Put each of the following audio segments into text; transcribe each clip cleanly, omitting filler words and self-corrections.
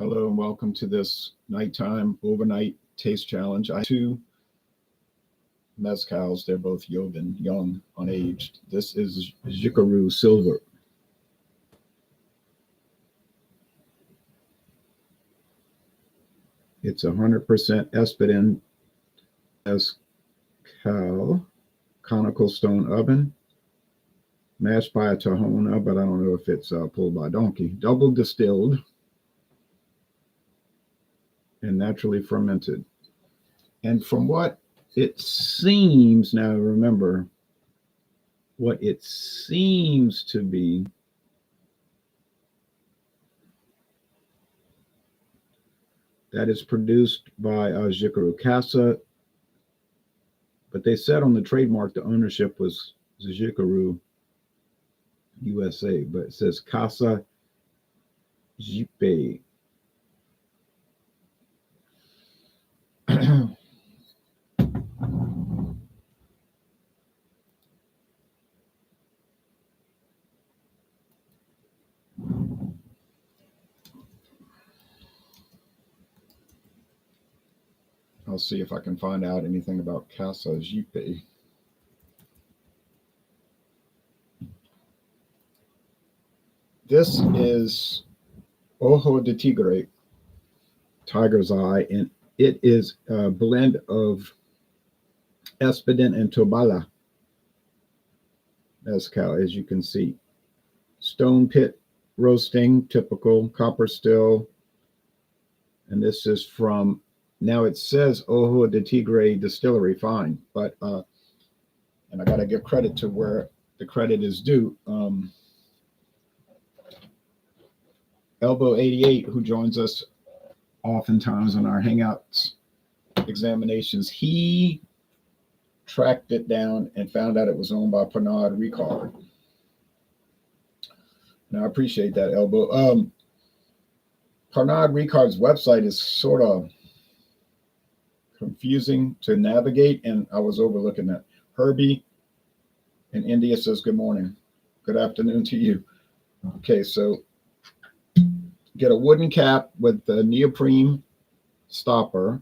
Hello and welcome to this nighttime overnight taste challenge. I have two mezcals. They're both Yovan, young, unaged. This is Xicaru Silver. It's 100% Espadin mezcal, conical stone oven, mashed by a Tahona, but I don't know if it's pulled by a donkey. Double distilled and naturally fermented. And from what it seems, now remember, what it seems to be, that is produced by Xicaru Casa, but they said on the trademark the ownership was Xicaru USA, but it says Casa Xipe. I'll see if I can find out anything about Casa Xipe. This is Ojo de Tigre, Tiger's Eye, and it is a blend of Espadin and Tobala mezcal, as you can see. Stone pit roasting, typical copper still. And this is from, now it says Ojo de Tigre Distillery, fine, but and I got to give credit to where the credit is due. Elbow 88, who joins us oftentimes on our Hangouts examinations, he tracked it down and found out it was owned by Pernod-Ricard. Now, I appreciate that, Elbow. Pernod-Ricard's website is sort of confusing to navigate, and I was overlooking that. Herbie in India says, good morning. Good afternoon to you. Okay, so get a wooden cap with the neoprene stopper.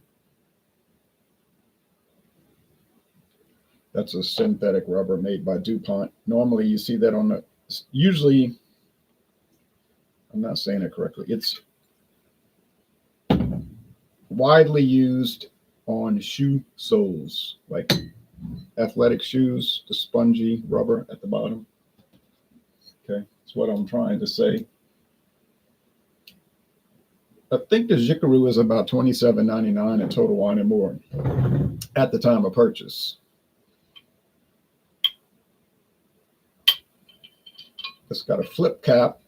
That's a synthetic rubber made by DuPont. Normally you see that on the, usually, I'm not saying it correctly, it's widely used on shoe soles, like athletic shoes, the spongy rubber at the bottom. Okay, that's what I'm trying to say. I think the Xicaru is about $27.99 at Total Wine and More at the time of purchase. It's got a flip cap,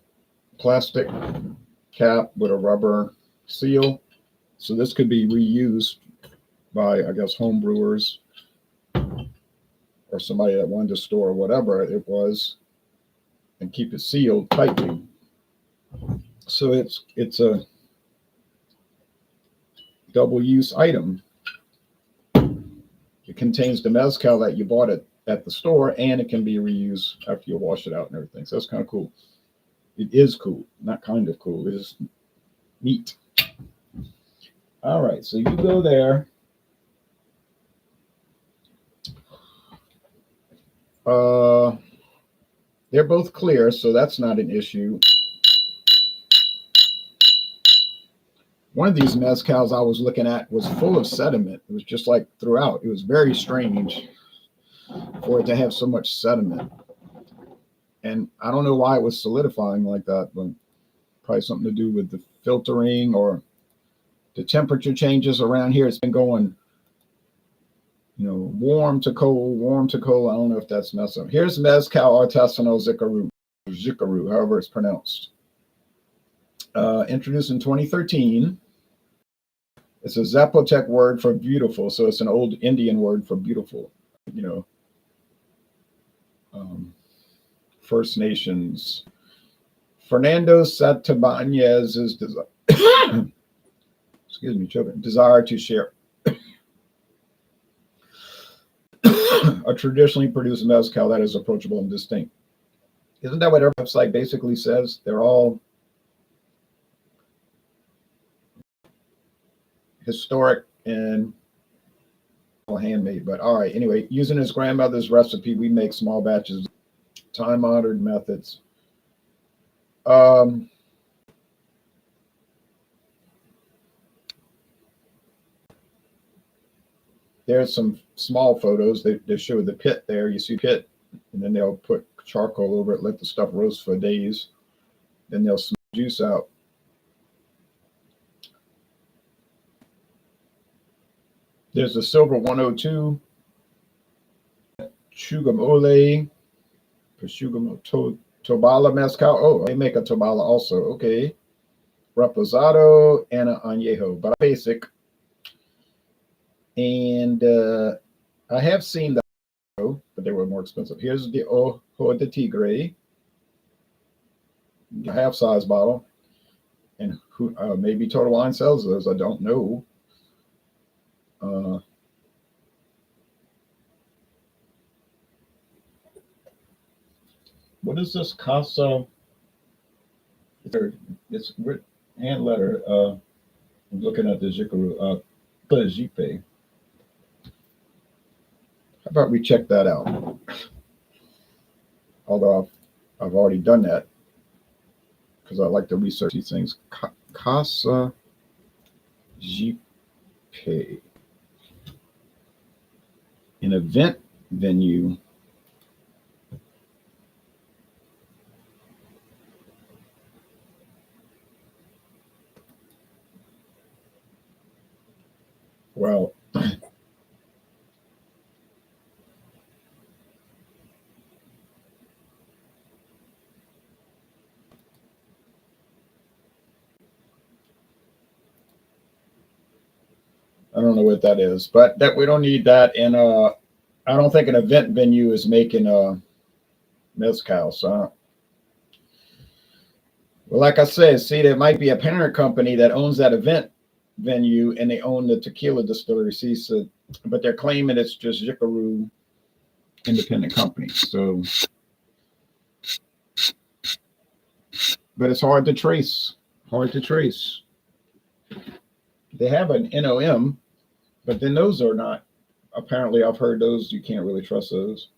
plastic cap with a rubber seal. So this could be reused by, I guess, home brewers or somebody that wanted to store whatever it was and keep it sealed tightly. So it's a double use item. It contains the mezcal that you bought at the store, and it can be reused after you wash it out and everything. So that's kind of cool. It is cool, not kind of cool. It is neat. All right, so you go there. They're both clear, so that's not an issue. One of these mezcals I was looking at was full of sediment. It was just like throughout. It was very strange for it to have so much sediment. And I don't know why it was solidifying like that, but probably something to do with the filtering or the temperature changes around here. It's been going, you know, warm to cold, warm to cold. I don't know if that's messed up. Here's Mezcal Artesanal Xicaru, however it's pronounced. Introduced in 2013. It's a Zapotec word for beautiful, so it's an old Indian word for beautiful. You know, First Nations. Fernando Santibanez's excuse me, choking, desire to share a traditionally produced mezcal that is approachable and distinct. Isn't that what our website basically says? They're all historic and handmade. But all right, anyway, using his grandmother's recipe, we make small batches, time-honored methods. There's some small photos that show the pit there. You see pit, and then they'll put charcoal over it, let the stuff roast for days. Then they'll smoke juice out. There's the Silver 102, Chugamole, Tobala mezcal. Oh, they make a Tobala also. Okay. Reposado and an Añejo, but basic. And I have seen the, but they were more expensive. Here's the Ojo de Tigre, half size bottle. And who maybe Total Wine sells those. I don't know. What is this Casa? It's hand letter. I'm looking at the Xicaru Xipe. How about we check that out? Although I've already done that because I like to research these things. Casa Xipe, an event venue. Well, I don't know what that is, but that we don't need that. And I don't think an event venue is making mezcal. So, well, like I said, see, there might be a parent company that owns that event venue and they own the tequila distillery. See, so, but they're claiming it's just Xicaru independent company. So, but it's hard to trace. Hard to trace. They have an NOM, but then those are not. Apparently, I've heard those. You can't really trust those.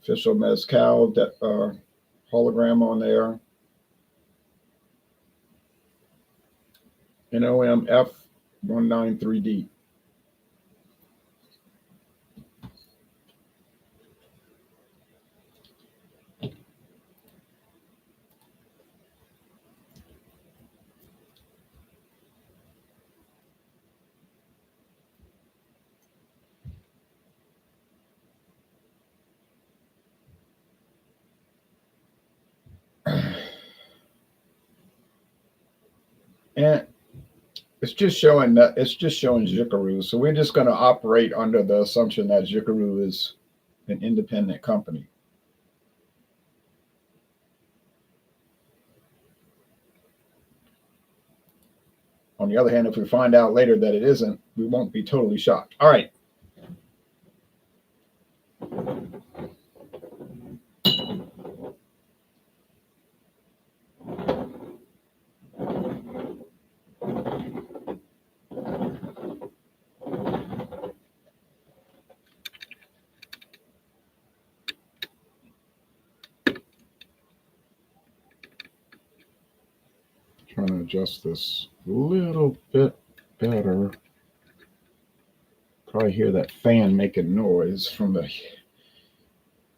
Official mezcal hologram on there. NOM F193D. And it's just showing Xicaru. So we're just going to operate under the assumption that Xicaru is an independent company. On the other hand, if we find out later that it isn't, we won't be totally shocked. All right. Trying to adjust this a little bit better. Probably hear that fan making noise from the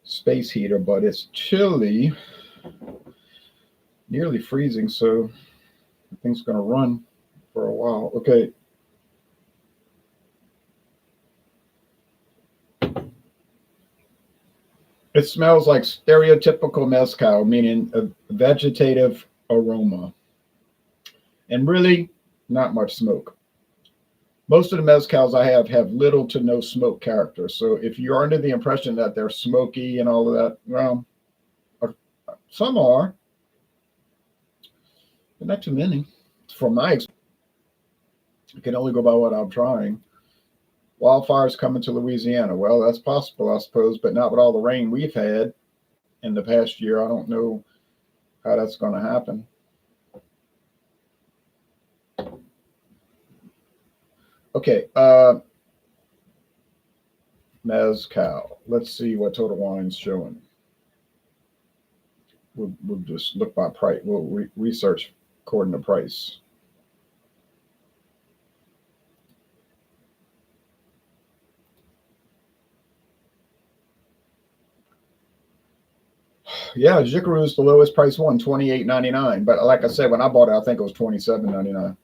space heater, but it's chilly, nearly freezing, so I think it's going to run for a while. Okay. It smells like stereotypical mezcal, meaning a vegetative aroma. And really, not much smoke. Most of the mezcals I have little to no smoke character. So if you're under the impression that they're smoky and all of that, well, some are, but not too many. From my experience, I can only go by what I'm trying. Wildfires coming to Louisiana. Well, that's possible, I suppose, but not with all the rain we've had in the past year. I don't know how that's going to happen. Okay, mezcal. Let's see what Total Wine's showing. We'll just look by price. We'll research according to price. Yeah, Xicaru is the lowest price one, $28.99. But like I said, when I bought it, I think it was $27.99.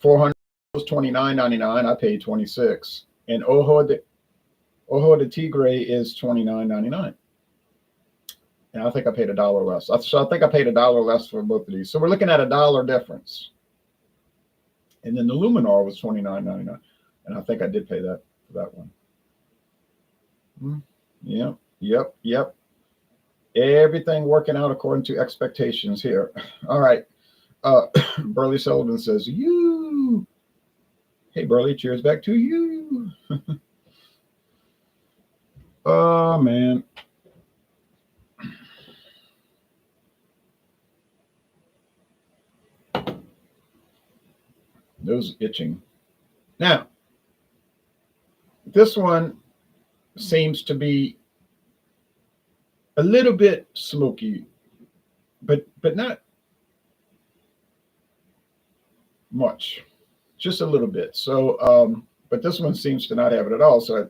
400 was $29.99. I paid 26. And Ojo de Tigre is $29.99. And I think I paid $1 less. So I think I paid $1 less for both of these. So we're looking at $1 difference. And then the Luminar was $29.99. And I think I did pay that for that one. Yep. Everything working out according to expectations here. All right. Burley Sullivan says, you. Hey, Burley, cheers back to you. Oh, man. Nose itching. Now, this one seems to be a little bit smoky, but not much, just a little bit. So, but this one seems to not have it at all. So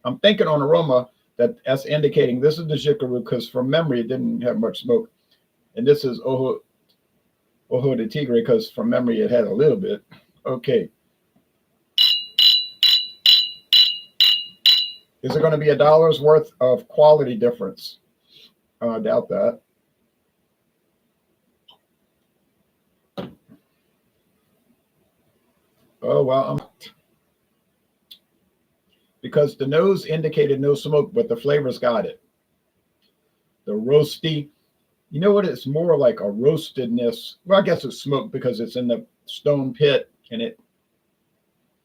I'm thinking on aroma that's indicating this is the Xicaru, because from memory it didn't have much smoke, and this is Ojo de Tigre because from memory it had a little bit. Okay. Is it going to be $1 worth of quality difference? I doubt that. Oh, well, because the nose indicated no smoke, but the flavors got it. The roasty, you know what? It's more like a roastedness. Well, I guess it's smoke because it's in the stone pit and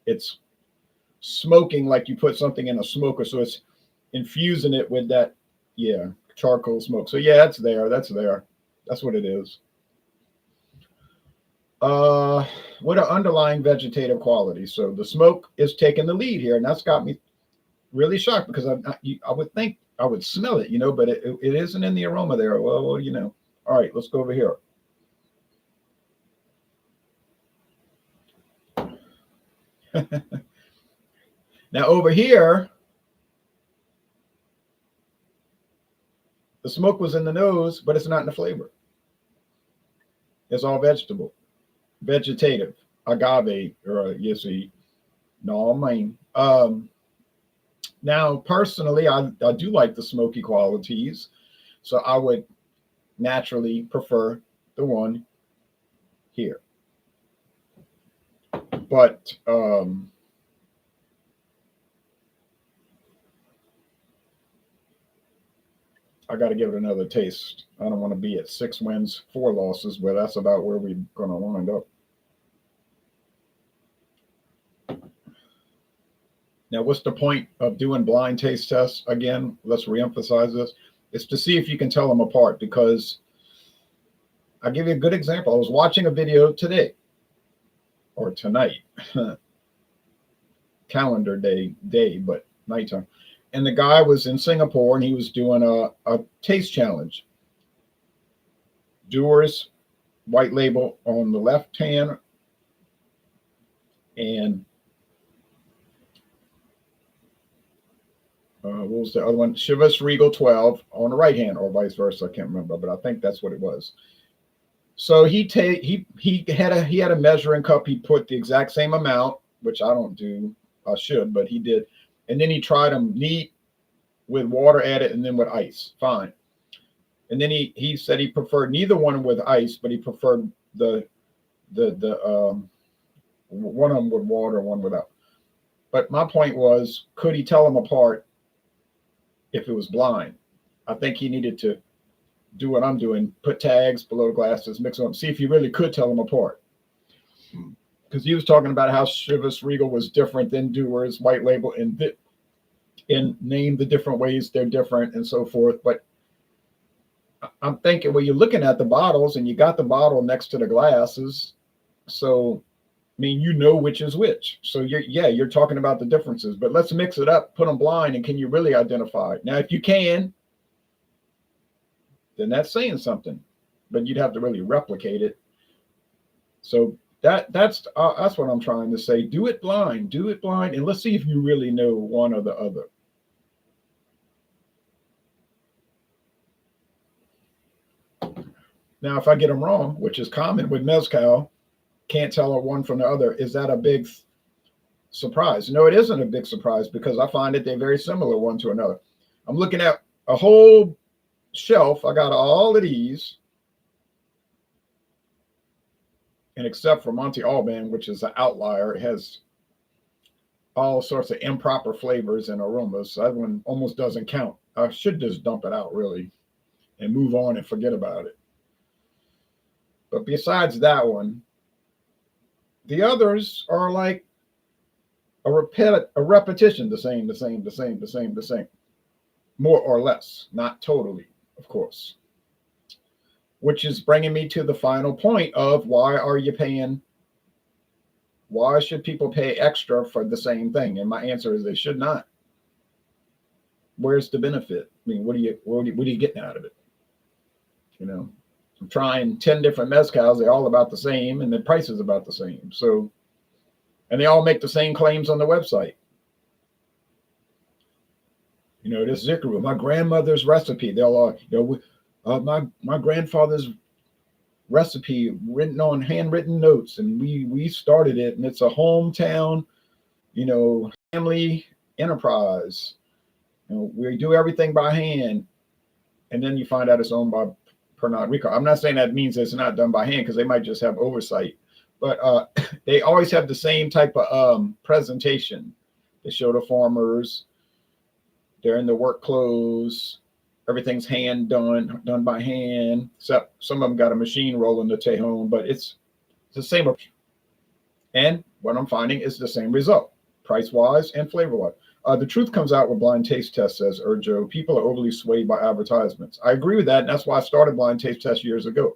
it's smoking like you put something in a smoker. So it's infusing it with that, yeah, charcoal smoke. So yeah, that's there. That's what it is. What are underlying vegetative qualities? So the smoke is taking the lead here, and that's got me really shocked because I would think I would smell it, but it isn't in the aroma there. Well, All right, let's go over here. Now over here, the smoke was in the nose, but it's not in the flavor. It's all vegetative, agave, or you see, no, I mean. Now, personally, I do like the smoky qualities, so I would naturally prefer the one here. But I got to give it another taste. I don't want to be at 6 wins, 4 losses, but that's about where we're going to wind up. Now, what's the point of doing blind taste tests? Again, let's reemphasize this. It's to see if you can tell them apart, because I'll give you a good example. I was watching a video today or tonight, calendar day, but nighttime. And the guy was in Singapore and he was doing a taste challenge. Dewar's white label on the left hand and what was the other one? Chivas Regal 12 on the right hand, or vice versa. I can't remember, but I think that's what it was. So he had a measuring cup. He put the exact same amount, which I don't do. I should, but he did. And then he tried them neat with water added and then with ice. Fine. And then he said he preferred neither one with ice, but he preferred the one of them with water, one without. But my point was, could he tell them apart if it was blind? I think he needed to do what I'm doing, put tags below the glasses, mix them up, see if you really could tell them apart. Because he was talking about how Chivas Regal was different than Dewar's white label and name the different ways they're different and so forth. But I'm thinking, well, you're looking at the bottles and you got the bottle next to the glasses. So I mean, you know which is which. So you're talking about the differences, but let's mix it up, put them blind, and can you really identify? Now, if you can, then that's saying something, but you'd have to really replicate it. So that's what I'm trying to say. Do it blind, and let's see if you really know one or the other. Now, if I get them wrong, which is common with mezcal, can't tell one from the other, is that a big surprise? No, it isn't a big surprise because I find that they're very similar one to another. I'm looking at a whole shelf. I got all of these, and except for Monte Alban, which is an outlier, it has all sorts of improper flavors and aromas. So that one almost doesn't count. I should just dump it out really and move on and forget about it. But besides that one, the others are like a repetition, the same, more or less, not totally, of course. Which is bringing me to the final point of why should people pay extra for the same thing? And my answer is they should not. Where's the benefit? I mean, what are you getting out of it? You know, I'm trying 10 different mezcals. They're all about the same, and the price is about the same. So, and they all make the same claims on the website. You know, this Xicaru, my grandmother's recipe. They'll, my grandfather's recipe written on handwritten notes, and we started it, and it's a hometown, family enterprise. We do everything by hand, and then you find out it's owned by Pernod-Ricard. I'm not saying that means it's not done by hand, because they might just have oversight, but they always have the same type of presentation. They show the farmers, they're in the work clothes, everything's hand done by hand, except some of them got a machine rolling the tejon, but it's the same. And what I'm finding is the same result, price-wise and flavor-wise. The truth comes out with blind taste tests, says Urjo. People are overly swayed by advertisements. I agree with that, and that's why I started blind taste tests years ago.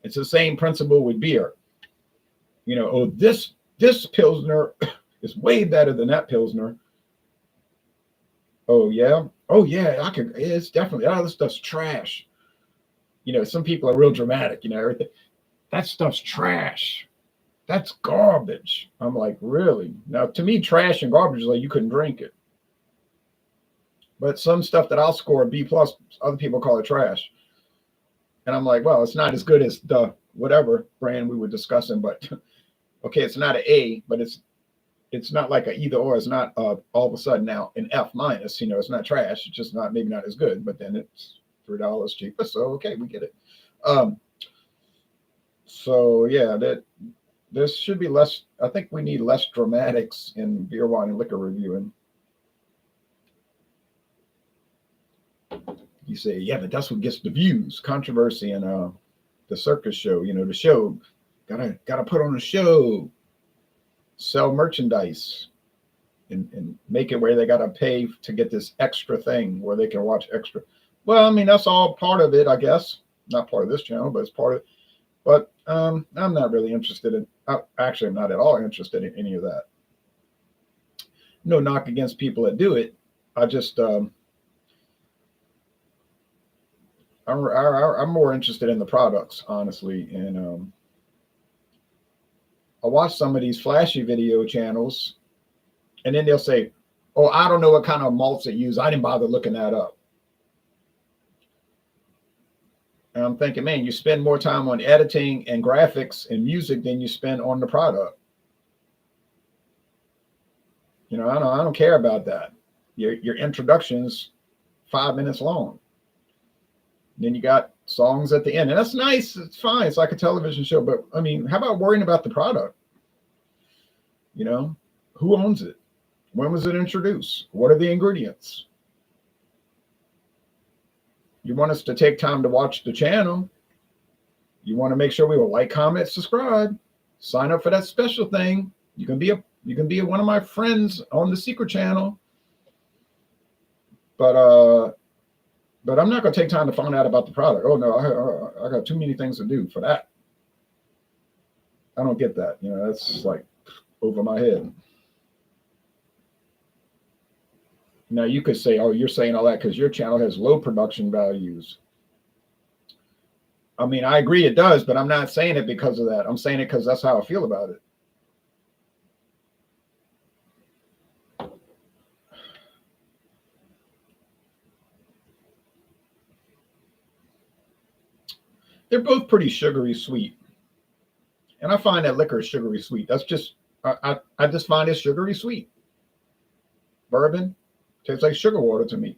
It's the same principle with beer. This Pilsner is way better than that Pilsner. Oh, yeah? Oh, yeah, it's definitely, this stuff's trash. Some people are real dramatic, everything. That stuff's trash. That's garbage. I'm like, really? Now, to me, trash and garbage is like you couldn't drink it. But some stuff that I'll score a B+, other people call it trash. And I'm like, well, it's not as good as the whatever brand we were discussing, but okay, it's not an A, but it's not like a either or. It's not all of a sudden now an F-. It's not trash. It's just maybe not as good, but then it's $3 cheaper. So, okay, we get it. So, yeah, there should be less. I think we need less dramatics in beer, wine, and liquor reviewing. You say, yeah, but that's what gets the views. Controversy and the circus show. The show gotta put on a show, sell merchandise, and make it where they gotta pay to get this extra thing where they can watch extra. Well, I mean, that's all part of it, I guess. Not part of this channel, but it's part of it. But I'm not really interested in. Actually, I'm not at all interested in any of that. No knock against people that do it. I just I'm more interested in the products, honestly. And I watch some of these flashy video channels, and then they'll say, "Oh, I don't know what kind of malts they use. I didn't bother looking that up." And I'm thinking, man, you spend more time on editing and graphics and music than you spend on the product. I don't care about that. Your introduction's 5 minutes long. Then you got songs at the end, and that's nice. It's fine. It's like a television show. But I mean, how about worrying about the product? Who owns it? When was it introduced? What are the ingredients? You want us to take time to watch the channel. You want to make sure we will like, comment, subscribe, sign up for that special thing. You can be one of my friends on the secret channel. But I'm not going to take time to find out about the product. Oh no, I got too many things to do for that. I don't get that. You know, that's like over my head. Now you could say, oh, you're saying all that because your channel has low production values. I mean, I agree it does, but I'm not saying it because of that. I'm saying it because that's how I feel about it. They're both pretty sugary sweet. And I find that liquor is sugary sweet. That's just, I just find it sugary sweet. Bourbon tastes like sugar water to me.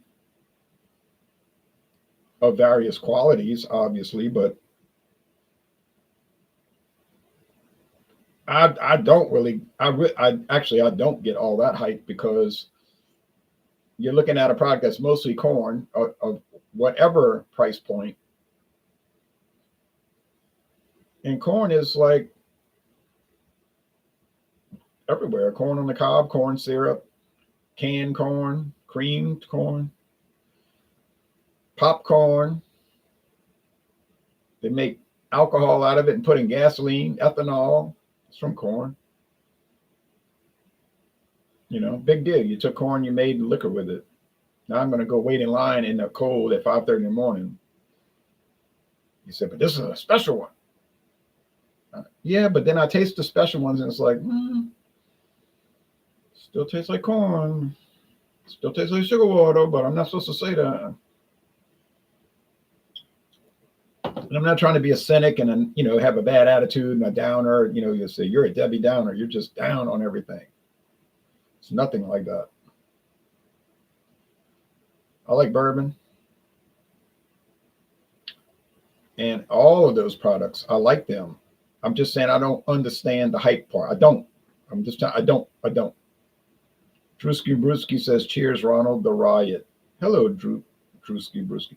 Of various qualities, obviously, but I don't really, I actually, I don't get all that hype because you're looking at a product that's mostly corn of whatever price point. And corn is like everywhere. Corn on the cob, corn syrup, canned corn, creamed corn, popcorn. They make alcohol out of it and put in gasoline, ethanol. It's from corn. You know, big deal. You took corn, you made liquor with it. Now I'm going to go wait in line in the cold at 5:30 in the morning. You said, but this is a special one. Yeah, but then I taste the special ones and it's like, still tastes like corn. Still tastes like sugar water, but I'm not supposed to say that. And I'm not trying to be a cynic and, you know, have a bad attitude and a downer. You know, you say you're a Debbie Downer. You're just down on everything. It's nothing like that. I like bourbon. And all of those products, I like them. I'm just saying I don't understand the hype part. I don't. I'm just I don't. Drewski Brewski says, cheers, Ronald, the riot. Hello, Drewski Brewski.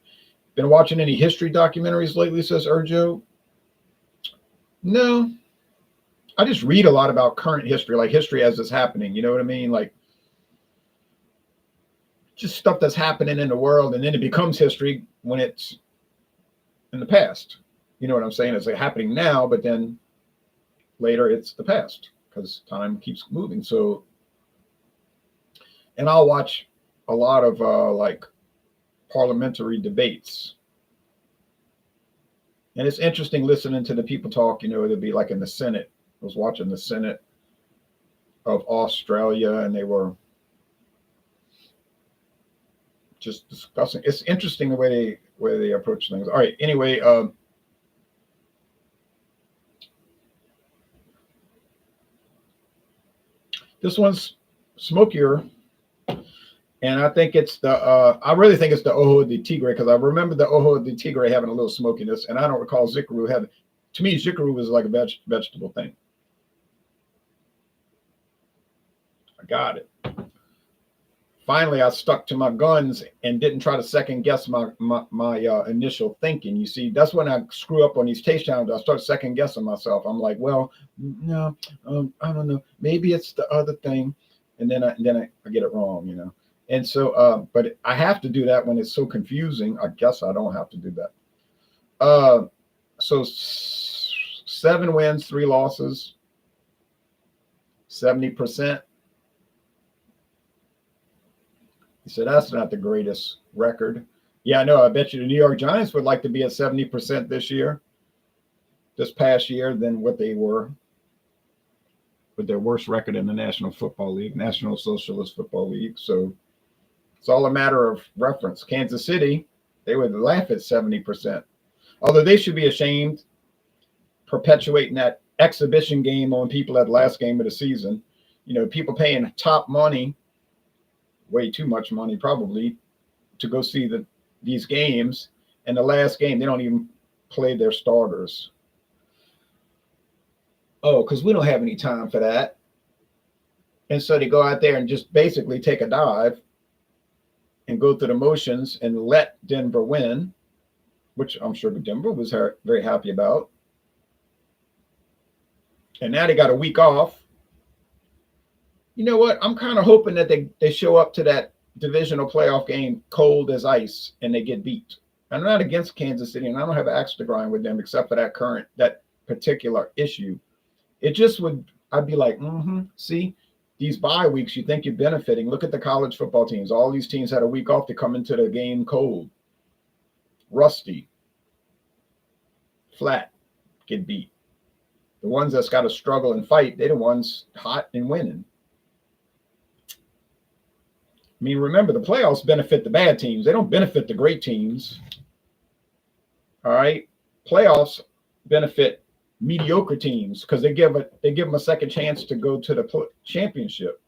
Been watching any history documentaries lately, says Urjo. No. I just read a lot about current history, like history as it's happening. You know what I mean? Like just stuff that's happening in the world, and then it becomes history when it's in the past. You know what I'm saying? It's like happening now, but then later it's the past because time keeps moving. So, and I'll watch a lot of like parliamentary debates. And it's interesting listening to the people talk, you know, it'd be like in the Senate. I was watching the Senate of Australia and they were just discussing. It's interesting the way they approach things. All right. Anyway, this one's smokier, and I think it's the. I really think it's the Ojo de Tigre because I remember the Ojo de Tigre having a little smokiness, and I don't recall Xicaru having. To me, Xicaru was like a vegetable thing. I got it. Finally, I stuck to my guns and didn't try to second guess my initial thinking. You see, that's when I screw up on these taste challenges. I start second guessing myself. I'm like, well, no, I don't know. Maybe it's the other thing, and then I get it wrong, you know. And so, but I have to do that when it's so confusing. I guess I don't have to do that. So 7 wins, 3 losses, 70%. He said, that's not the greatest record. Yeah, I know. I bet you the New York Giants would like to be at 70% this past year, than what they were with their worst record in the National Football League, National Socialist Football League. So it's all a matter of reference. Kansas City, they would laugh at 70%. Although they should be ashamed perpetuating that exhibition game on people at the last game of the season. You know, people paying top money, way too much money probably, to go see these games, and the last game they don't even play their starters. Oh, because we don't have any time for that. And so they go out there and just basically take a dive and go through the motions and let Denver win, which I'm sure Denver was very happy about. And now they got a week off. You know what? I'm kind of hoping that they show up to that divisional playoff game cold as ice and they get beat. I'm not against Kansas City, and I don't have an axe to grind with them except for that particular issue. It just would, I'd be like, see, these bye weeks, you think you're benefiting. Look at the college football teams. All these teams had a week off to come into the game cold, rusty, flat, get beat. The ones that's got to struggle and fight, they're the ones hot and winning. I mean, remember, the playoffs benefit the bad teams. They don't benefit the great teams. All right? Playoffs benefit mediocre teams because they give them a second chance to go to the championship.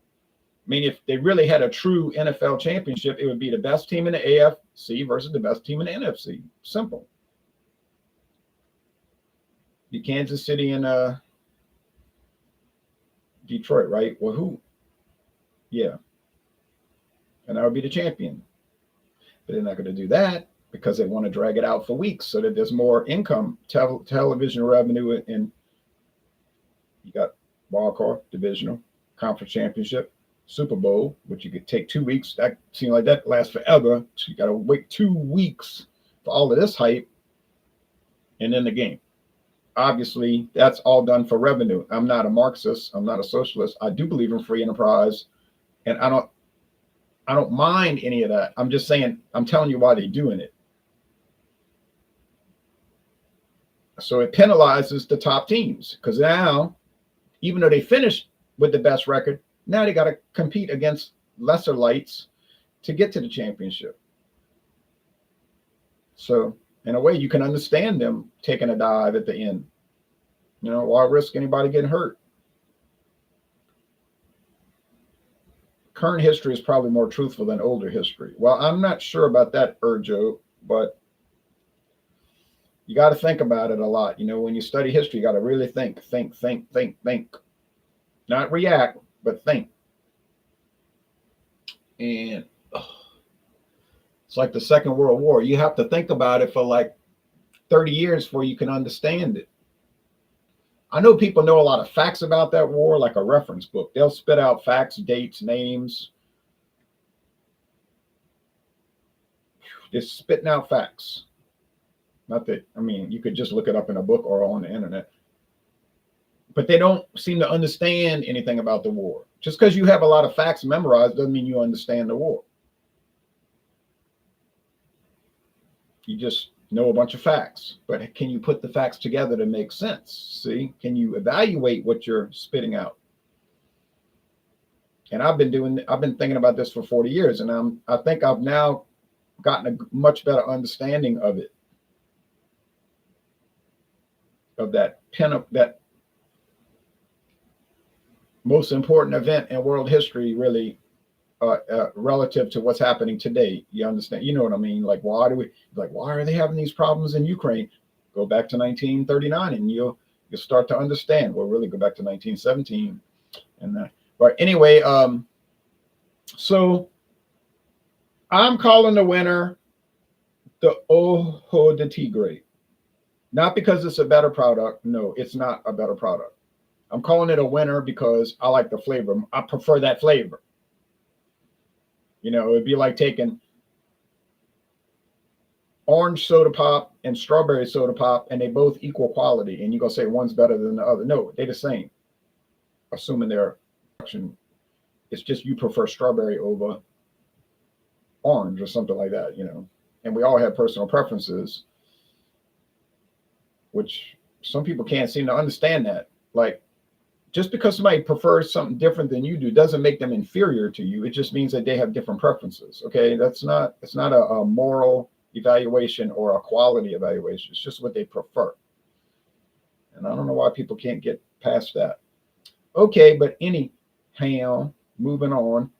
I mean, if they really had a true NFL championship, it would be the best team in the AFC versus the best team in the NFC. Simple. The Kansas City and Detroit, right? Well, who? Yeah. And that would be the champion. But they're not going to do that because they want to drag it out for weeks so that there's more income, television revenue, and you got wild card, divisional, conference championship, Super Bowl, which you could take 2 weeks. That seems like that lasts forever. So you got to wait 2 weeks for all of this hype, and then the game. Obviously, that's all done for revenue. I'm not a Marxist. I'm not a socialist. I do believe in free enterprise, and I don't mind any of that. I'm just saying, I'm telling you why they're doing it. So it penalizes the top teams because now, even though they finished with the best record, now they got to compete against lesser lights to get to the championship. So in a way, you can understand them taking a dive at the end. You know, why risk anybody getting hurt? Current history is probably more truthful than older history. Well, I'm not sure about that, Urjo, but you got to think about it a lot. You know, when you study history, you got to really think. Not react, but think. And it's like the Second World War. You have to think about it for like 30 years before you can understand it. I know people know a lot of facts about that war, like a reference book. They'll spit out facts, dates, names. Just spitting out facts. Not that, I mean, you could just look it up in a book or on the internet. But they don't seem to understand anything about the war. Just because you have a lot of facts memorized doesn't mean you understand the war. You just know a bunch of facts, but can you put the facts together to make sense? See, can you evaluate what you're spitting out? And I've been thinking about this for 40 years, and I think I've now gotten a much better understanding of it, of that most important event in world history, really, relative to what's happening today. You understand? You know what I mean? Like, why are they having these problems in Ukraine? Go back to 1939 and you'll start to understand. Well, really go back to 1917 and that. But anyway, so I'm calling the winner the Ojo de Tigre. Not because it's a better product. No, it's not a better product. I'm calling it a winner because I like the flavor. I prefer that flavor. You know, it'd be like taking orange soda pop and strawberry soda pop, and they both equal quality. And you're going to say one's better than the other. No, they're the same, assuming their production. It's just you prefer strawberry over orange or something like that, you know. And we all have personal preferences, which some people can't seem to understand that. Like, just because somebody prefers something different than you do doesn't make them inferior to you. It just means that they have different preferences. Okay, it's not a moral evaluation or a quality evaluation. It's just what they prefer. And I don't know why people can't get past that. Okay, but anyhow, moving on.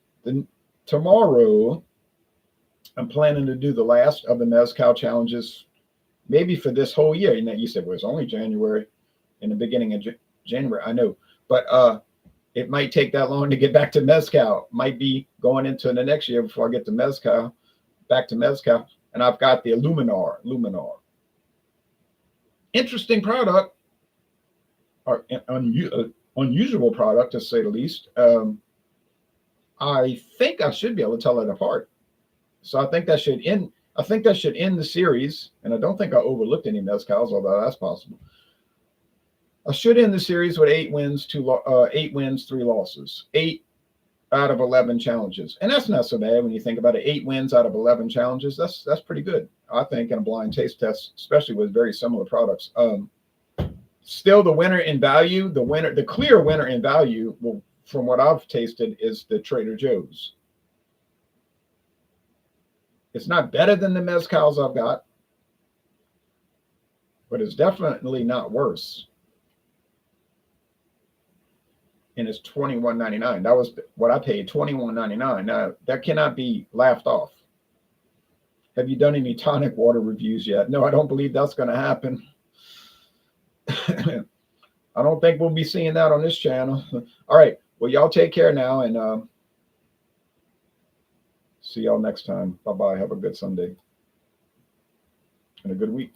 Tomorrow, I'm planning to do the last of the mezcal challenges, maybe for this whole year. And then you said, well, it's only January, in the beginning of January. I know. But it might take that long to get back to mezcal. Might be going into the next year before I get to mezcal, back to mezcal. And I've got the Luminar. Interesting product, or unusual product to say the least. I think I should be able to tell it apart. So I think that should end. I think that should end the series. And I don't think I overlooked any mezcals, although that's possible. I should end the series with 8 wins, 3 losses. 8 out of 11 challenges. And that's not so bad when you think about it. 8 wins out of 11 challenges. That's pretty good, I think, in a blind taste test, especially with very similar products. Still the winner in value, the clear winner in value, well, from what I've tasted, is the Trader Joe's. It's not better than the mezcals I've got, but it's definitely not worse. And it's $21.99. That was what I paid, $21.99. Now, that cannot be laughed off. Have you done any tonic water reviews yet? No, I don't believe that's going to happen. I don't think we'll be seeing that on this channel. All right. Well, y'all take care now, and see y'all next time. Bye-bye. Have a good Sunday and a good week.